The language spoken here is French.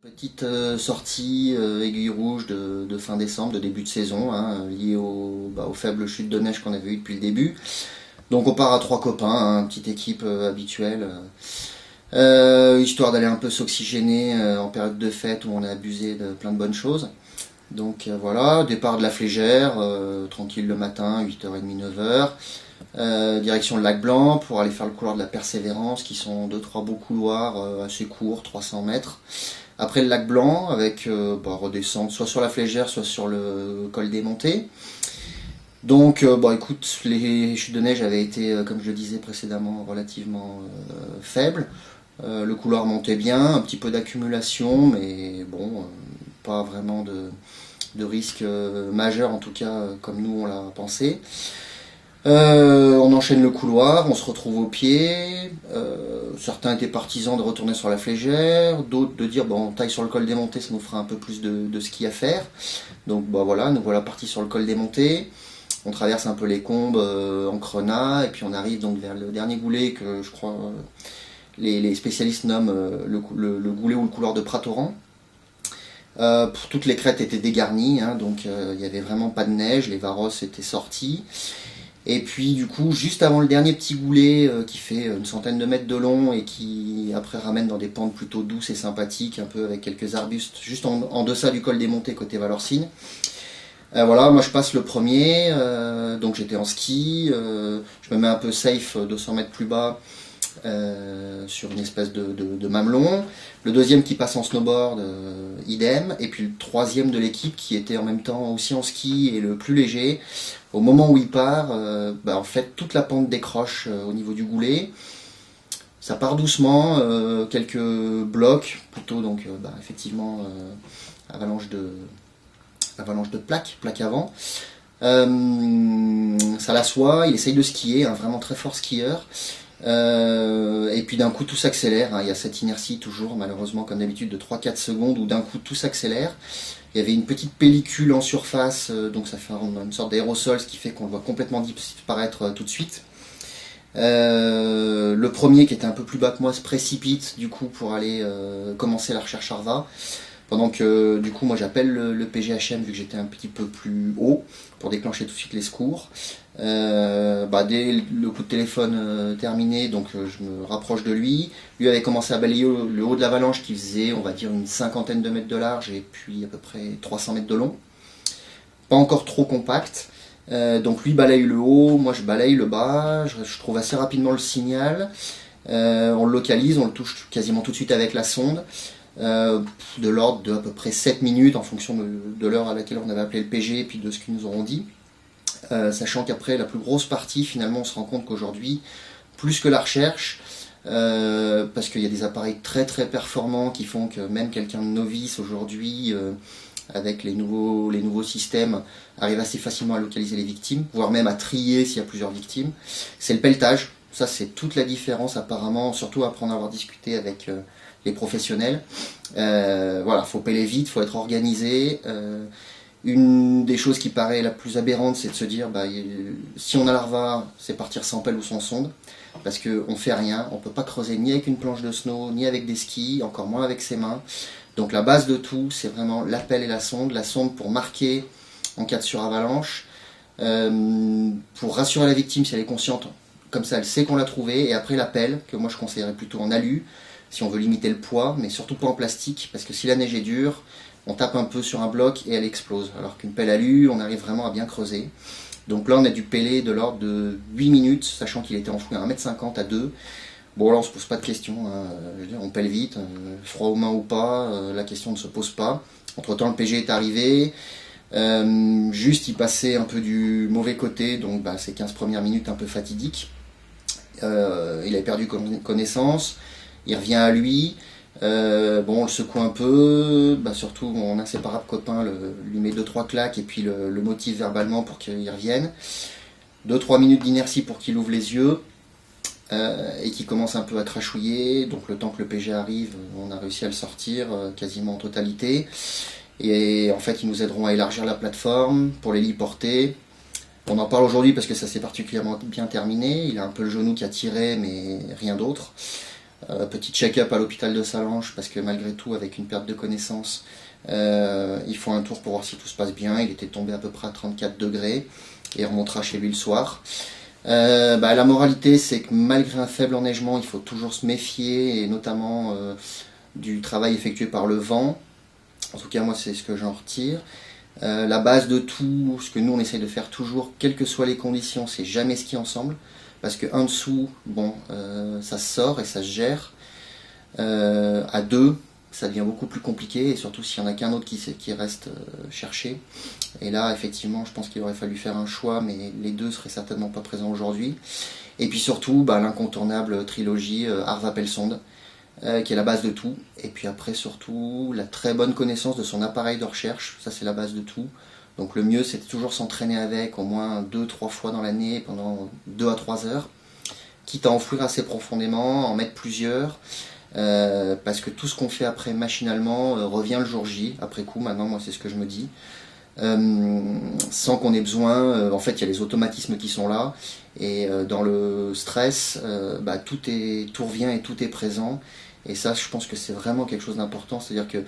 Petite sortie aiguille rouge de fin décembre, de début de saison, hein, liée aux faibles chutes de neige qu'on avait eues depuis le début. Donc on part à trois copains, hein, petite équipe habituelle, histoire d'aller un peu s'oxygéner en période de fête où on a abusé de plein de bonnes choses. Donc voilà, départ de la Flégère, tranquille le matin, 8h30, 9h. Direction le lac Blanc pour aller faire le couloir de la Persévérance, qui sont deux trois beaux couloirs assez courts, 300 mètres. Après le lac Blanc, avec redescendre soit sur la Flégère, soit sur le col des Montées. Donc, écoute, les chutes de neige avaient été, comme je le disais précédemment, relativement faibles. Le couloir montait bien, un petit peu d'accumulation, mais bon, pas vraiment de risque majeur, en tout cas, comme nous on l'a pensé. On enchaîne le couloir, on se retrouve au pied. Certains étaient partisans de retourner sur la Flégère, d'autres de dire bon, on taille sur le col des Montées, ça nous fera un peu plus de ski à faire. Donc voilà, nous voilà partis sur le col des Montées. On traverse un peu les combes en Crenat, et puis on arrive donc vers le dernier goulet que je crois les spécialistes nomment le goulet ou le couloir de Pratoran. Toutes les crêtes étaient dégarnies, hein, donc il n'y avait vraiment pas de neige, les varos étaient sortis. Et puis du coup, juste avant le dernier petit goulet qui fait une centaine de mètres de long et qui après ramène dans des pentes plutôt douces et sympathiques, un peu avec quelques arbustes, juste en deçà du col des Montées côté Valorcine. Voilà, moi je passe le premier, donc j'étais en ski, je me mets un peu safe 200 mètres plus bas sur une espèce de mamelon. Le deuxième qui passe en snowboard, idem. Et puis le troisième de l'équipe qui était en même temps aussi en ski et le plus léger. Au moment où il part, en fait toute la pente décroche au niveau du goulet. Ça part doucement, quelques blocs plutôt, donc effectivement avalanche de plaques avant. Ça l'assoit, il essaye de skier, un vraiment très fort skieur. Et puis d'un coup tout s'accélère, hein. Il y a cette inertie toujours malheureusement comme d'habitude de 3-4 secondes où d'un coup tout s'accélère. Il y avait une petite pellicule en surface, donc ça fait une sorte d'aérosol, ce qui fait qu'on le voit complètement disparaître tout de suite. Le premier qui était un peu plus bas que moi se précipite du coup pour aller commencer la recherche Arva. Pendant que du coup moi j'appelle le PGHM vu que j'étais un petit peu plus haut pour déclencher tout de suite les secours. Dès le coup de téléphone terminé, donc je me rapproche de lui. Lui avait commencé à balayer le haut de l'avalanche qui faisait on va dire une cinquantaine de mètres de large et puis à peu près 300 mètres de long. Pas encore trop compact. Donc lui balaye le haut, moi je balaye le bas, je trouve assez rapidement le signal. On le localise, on le touche quasiment tout de suite avec la sonde. De l'ordre de à peu près 7 minutes en fonction de l'heure à laquelle on avait appelé le PG et puis de ce qu'ils nous auront dit. Sachant qu'après la plus grosse partie, finalement on se rend compte qu'aujourd'hui, plus que la recherche, parce qu'il y a des appareils très très performants qui font que même quelqu'un de novice aujourd'hui, avec les nouveaux systèmes, arrive assez facilement à localiser les victimes, voire même à trier s'il y a plusieurs victimes, c'est le pelletage. Ça c'est toute la différence apparemment, surtout après en avoir discuté avec les professionnels. Faut peler vite, faut être organisé. Une des choses qui paraît la plus aberrante, c'est de se dire si on a l'arva, c'est partir sans pelle ou sans sonde, parce qu'on fait rien, on peut pas creuser ni avec une planche de snow, ni avec des skis, encore moins avec ses mains. Donc la base de tout, c'est vraiment la pelle et la sonde pour marquer en cas de suravalanche, pour rassurer la victime si elle est consciente, comme ça elle sait qu'on l'a trouvé, et après la pelle, que moi je conseillerais plutôt en alu, si on veut limiter le poids, mais surtout pas en plastique, parce que si la neige est dure, on tape un peu sur un bloc et elle explose. Alors qu'une pelle alu, on arrive vraiment à bien creuser. Donc là, on a dû peler de l'ordre de 8 minutes, sachant qu'il était enfoui à 1,50 m à 2. Bon, là, on se pose pas de questions, hein. Je veux dire, on pèle vite, froid aux mains ou pas, la question ne se pose pas. Entre-temps, le PG est arrivé. Juste, il passait un peu du mauvais côté, donc ces 15 premières minutes un peu fatidiques. Il avait perdu connaissance. Il revient à lui. On le secoue un peu, surtout mon inséparable copain lui met 2-3 claques et puis le motive verbalement pour qu'il revienne. 2-3 minutes d'inertie pour qu'il ouvre les yeux et qu'il commence un peu à crachouiller. Donc le temps que le PG arrive, on a réussi à le sortir quasiment en totalité. Et en fait, ils nous aideront à élargir la plateforme pour l'héliporter. On en parle aujourd'hui parce que ça s'est particulièrement bien terminé. Il a un peu le genou qui a tiré, mais rien d'autre. Petit check-up à l'hôpital de Salange, parce que malgré tout, avec une perte de connaissance, il faut un tour pour voir si tout se passe bien. Il était tombé à peu près à 34 degrés et remontera chez lui le soir. La moralité, c'est que malgré un faible enneigement, il faut toujours se méfier, et notamment du travail effectué par le vent. En tout cas, moi, c'est ce que j'en retire. La base de tout, ce que nous, on essaye de faire toujours, quelles que soient les conditions, c'est jamais skier ensemble. Parce que en dessous, bon, ça se sort et ça se gère. À deux, ça devient beaucoup plus compliqué, et surtout s'il n'y en a qu'un autre qui reste chercher. Et là, effectivement, je pense qu'il aurait fallu faire un choix, mais les deux seraient certainement pas présents aujourd'hui. Et puis surtout, l'incontournable trilogie Arva-Pelsonde, qui est la base de tout. Et puis après, surtout, la très bonne connaissance de son appareil de recherche, ça c'est la base de tout. Donc le mieux, c'est de toujours s'entraîner avec, au moins 2-3 fois dans l'année, pendant 2 à 3 heures, quitte à enfouir assez profondément, en mettre plusieurs, parce que tout ce qu'on fait après machinalement revient le jour J, après coup. Maintenant, moi c'est ce que je me dis. Sans qu'on ait besoin, en fait il y a les automatismes qui sont là, et dans le stress, tout revient et tout est présent, et ça je pense que c'est vraiment quelque chose d'important. C'est à dire que